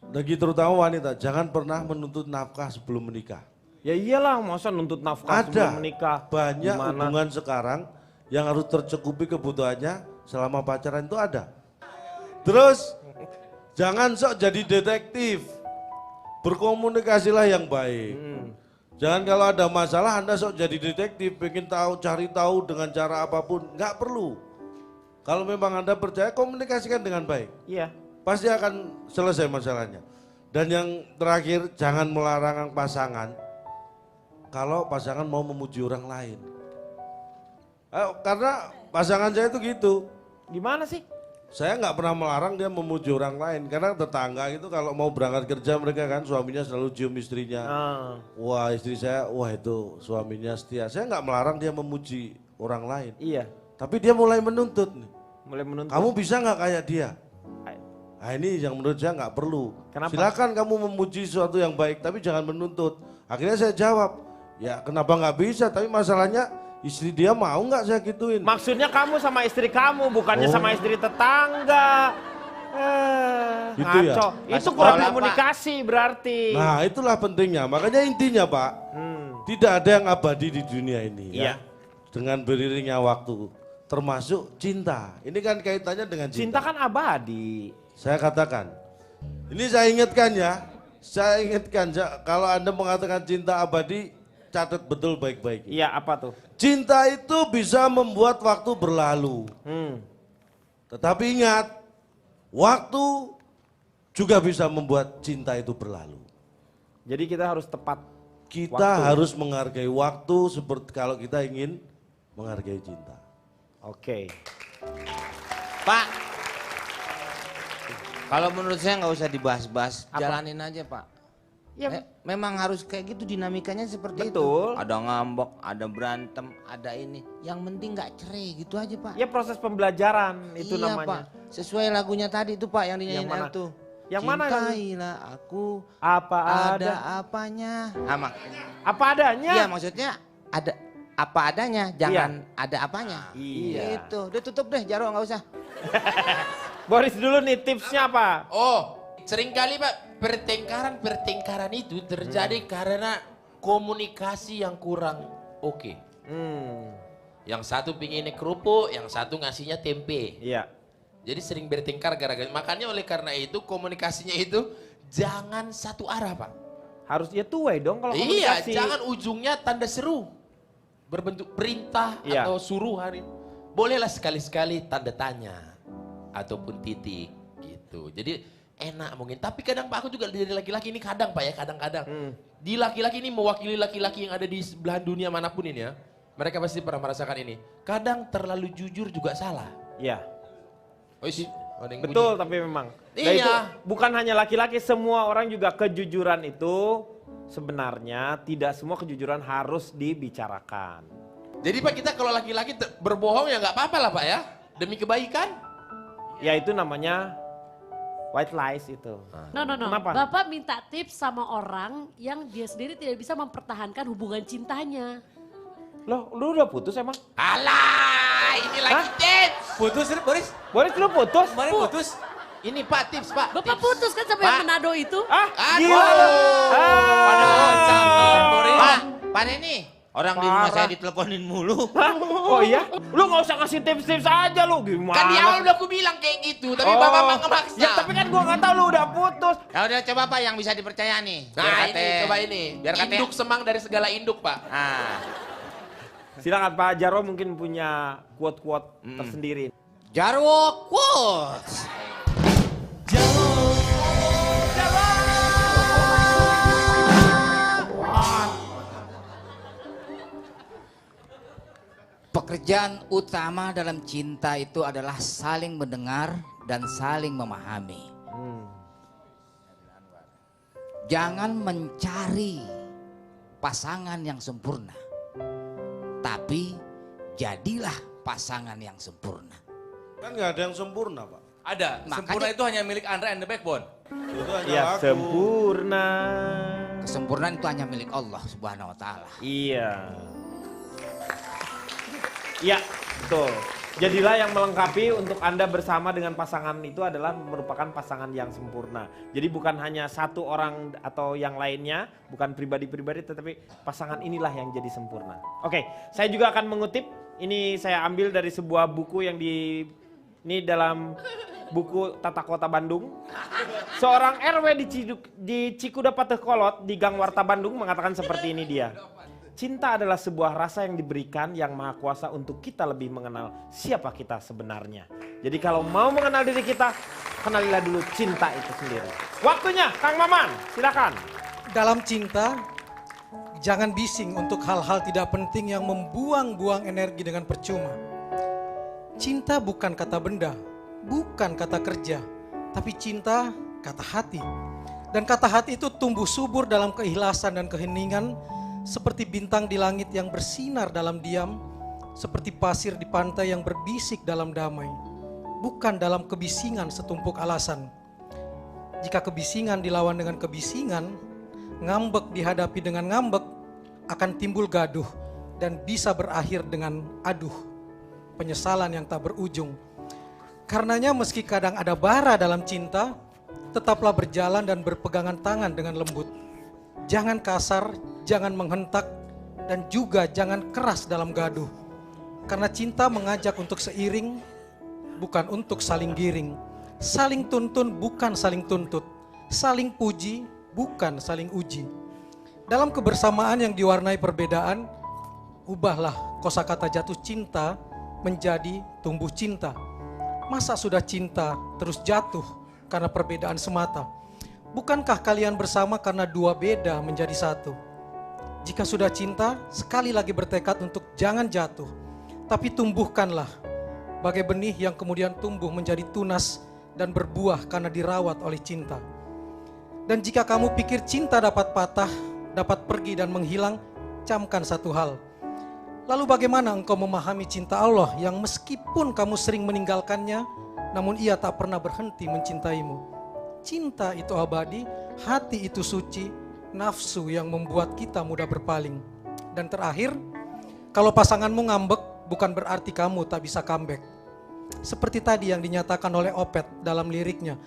Bagi terutama wanita, jangan pernah menuntut nafkah sebelum menikah. Ya iyalah, masa nuntut nafkah Ada sebelum menikah. banyak Gimana? hubungan sekarang yang harus tercukupi kebutuhannya selama pacaran itu ada. Terus jangan sok jadi detektif. berkomunikasilah yang baik. Jangan kalau ada masalah Anda sok jadi detektif, pengen tahu, cari tahu dengan cara apapun, nggak perlu. Kalau memang Anda percaya, komunikasikan dengan baik. Iya. Pasti akan selesai masalahnya. Dan yang terakhir, jangan melarang pasangan kalau pasangan mau memuji orang lain. Karena pasangan saya itu gitu. Gimana sih? Saya nggak pernah melarang dia memuji orang lain. Karena tetangga itu kalau mau berangkat kerja mereka kan suaminya selalu cium istrinya. Wah istri saya, wah itu suaminya setia. Saya nggak melarang dia memuji orang lain. Iya. Tapi dia mulai menuntut nih. Mulai menuntut. Kamu bisa nggak kayak dia? Nah ini yang menurut saya nggak perlu. Kenapa? Silakan kamu memuji sesuatu yang baik, tapi jangan menuntut. Akhirnya saya jawab, ya kenapa nggak bisa? Tapi masalahnya istri dia mau nggak saya gituin? Maksudnya kamu sama istri kamu, bukannya sama istri tetangga. Gitu Ngaco. ya? Itu kurang komunikasi berarti. Nah itulah pentingnya. Makanya intinya Pak, tidak ada yang abadi di dunia ini. Iya. Ya. Dengan beriringnya waktu, termasuk cinta. Ini kan kaitannya dengan cinta. Cinta kan abadi. Saya katakan, ini saya ingatkan ya, saya ingatkan kalau Anda mengatakan cinta abadi, catat betul baik-baik. Iya apa tuh? Cinta itu bisa membuat waktu berlalu. Tetapi ingat, waktu juga bisa membuat cinta itu berlalu. Jadi kita harus tepat. Kita harus menghargai waktu seperti kalau kita ingin menghargai cinta. Oke. Pak, kalau menurut saya nggak usah dibahas-bahas, jalanin aja Pak. Ya. Memang harus kayak gitu dinamikanya seperti Betul. itu. Ada ngambek, ada berantem, ada ini. Yang penting nggak cerai gitu aja Pak. Ya proses pembelajaran itu iya, namanya. Pak. Sesuai lagunya tadi itu Pak yang dinyanyiin mana? itu. Yang mana? Cintailah aku. Apa ada apanya. Apa adanya? Iya maksudnya ada apa adanya, jangan ada apanya. Iya. Itu. Udah tutup deh Jaro nggak usah. Boris dulu nih tipsnya apa? Oh, seringkali Pak pertengkaran itu terjadi karena komunikasi yang kurang oke. Yang satu pinginnya kerupuk, yang satu ngasihnya tempe. Iya. Jadi sering bertengkar gara-gara. Makanya oleh karena itu komunikasinya itu jangan satu arah Pak. Harus ya two way dong kalau Iya, komunikasi. jangan ujungnya tanda seru. Berbentuk perintah atau suruhan. Bolehlah sekali-sekali tanda tanya. Ataupun titik gitu. Jadi enak mungkin. Tapi kadang Pak aku juga dari laki-laki ini kadang Pak ya, kadang-kadang. Di laki-laki ini mewakili laki-laki yang ada di belahan dunia manapun ini ya. Mereka pasti pernah merasakan ini. Kadang terlalu jujur juga salah. Iya. Betul tapi memang. Iya. Itu bukan hanya laki-laki, semua orang juga kejujuran itu sebenarnya tidak semua kejujuran harus dibicarakan. Jadi Pak kita kalau laki-laki berbohong ya nggak apa-apa lah Pak ya. Demi kebaikan. Ya itu namanya white lies itu. No. Kenapa? Bapak minta tips sama orang yang dia sendiri tidak bisa mempertahankan hubungan cintanya. Loh, lu udah putus emang? Alah, ini lagi tips. Putus Boris? Boris lu putus? Kemarin putus? Ini Pak tips Pak. Bapak putus kan sampai Pak. Manado itu? Gila. Pak Neni, orang di rumah saya diteleponin mulu. Oh iya? Lu gak usah kasih tips-tips aja lu, gimana? Kan di awal udah aku bilang kayak gitu, tapi Bapak ngemaksa. Ya tapi kan gua gak tahu lu udah putus. Ya udah coba Pak yang bisa dipercaya nih. Nah ini coba ini. Biar katanya. Induk semang dari segala induk Pak. Silakan Pak Jarwo mungkin punya quote-quote tersendiri. Jarwo quotes. Pekerjaan utama dalam cinta itu adalah saling mendengar dan saling memahami. Jangan mencari pasangan yang sempurna, tapi jadilah pasangan yang sempurna. Kan nggak ada yang sempurna Pak. Ada, sempurna itu hanya milik Andre and the Backbone. Itu hanya Ya lagu. sempurna. Kesempurnaan itu hanya milik Allah Subhanahu wa taala. Iya. Iya, betul. Jadilah yang melengkapi untuk Anda bersama dengan pasangan itu adalah merupakan pasangan yang sempurna. Jadi bukan hanya satu orang atau yang lainnya, bukan pribadi-pribadi, tetapi pasangan inilah yang jadi sempurna. Oke, saya juga akan mengutip, ini saya ambil dari sebuah buku yang ini dalam buku Tata Kota Bandung. Seorang RW di Cikuda Patehkolot di Gang Warta Bandung mengatakan seperti ini dia. Cinta adalah sebuah rasa yang diberikan yang maha kuasa untuk kita lebih mengenal siapa kita sebenarnya. Jadi kalau mau mengenal diri kita, kenalilah dulu cinta itu sendiri. Waktunya, Kang Maman, silakan. Dalam cinta, jangan bising untuk hal-hal tidak penting yang membuang-buang energi dengan percuma. Cinta bukan kata benda, bukan kata kerja, tapi cinta kata hati. Dan kata hati itu tumbuh subur dalam keikhlasan dan keheningan, seperti bintang di langit yang bersinar dalam diam, seperti pasir di pantai yang berbisik dalam damai, bukan dalam kebisingan setumpuk alasan. Jika kebisingan dilawan dengan kebisingan, ngambek dihadapi dengan ngambek, akan timbul gaduh dan bisa berakhir dengan aduh, penyesalan yang tak berujung. Karenanya meski kadang ada bara dalam cinta, tetaplah berjalan dan berpegangan tangan dengan lembut. Jangan kasar, jangan menghentak, dan juga jangan keras dalam gaduh. Karena cinta mengajak untuk seiring, bukan untuk saling giring. Saling tuntun bukan saling tuntut. Saling puji bukan saling uji. Dalam kebersamaan yang diwarnai perbedaan, ubahlah kosakata jatuh cinta menjadi tumbuh cinta. Masa sudah cinta terus jatuh karena perbedaan semata? Bukankah kalian bersama karena dua beda menjadi satu? Jika sudah cinta, sekali lagi bertekad untuk jangan jatuh. Tapi tumbuhkanlah bagai benih yang kemudian tumbuh menjadi tunas dan berbuah karena dirawat oleh cinta. Dan jika kamu pikir cinta dapat patah, dapat pergi dan menghilang, camkan satu hal. Lalu bagaimana engkau memahami cinta Allah yang meskipun kamu sering meninggalkannya, namun ia tak pernah berhenti mencintaimu? Cinta itu abadi, hati itu suci, nafsu yang membuat kita mudah berpaling. Dan terakhir, kalau pasanganmu ngambek, bukan berarti kamu tak bisa comeback. Seperti tadi yang dinyatakan oleh Opet dalam liriknya,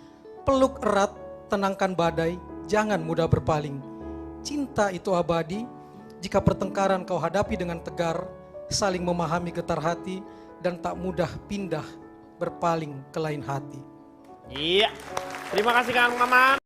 peluk erat, tenangkan badai, jangan mudah berpaling. Cinta itu abadi, jika pertengkaran kau hadapi dengan tegar, saling memahami getar hati, dan tak mudah pindah berpaling ke lain hati. Iya, terima kasih Kang Maman.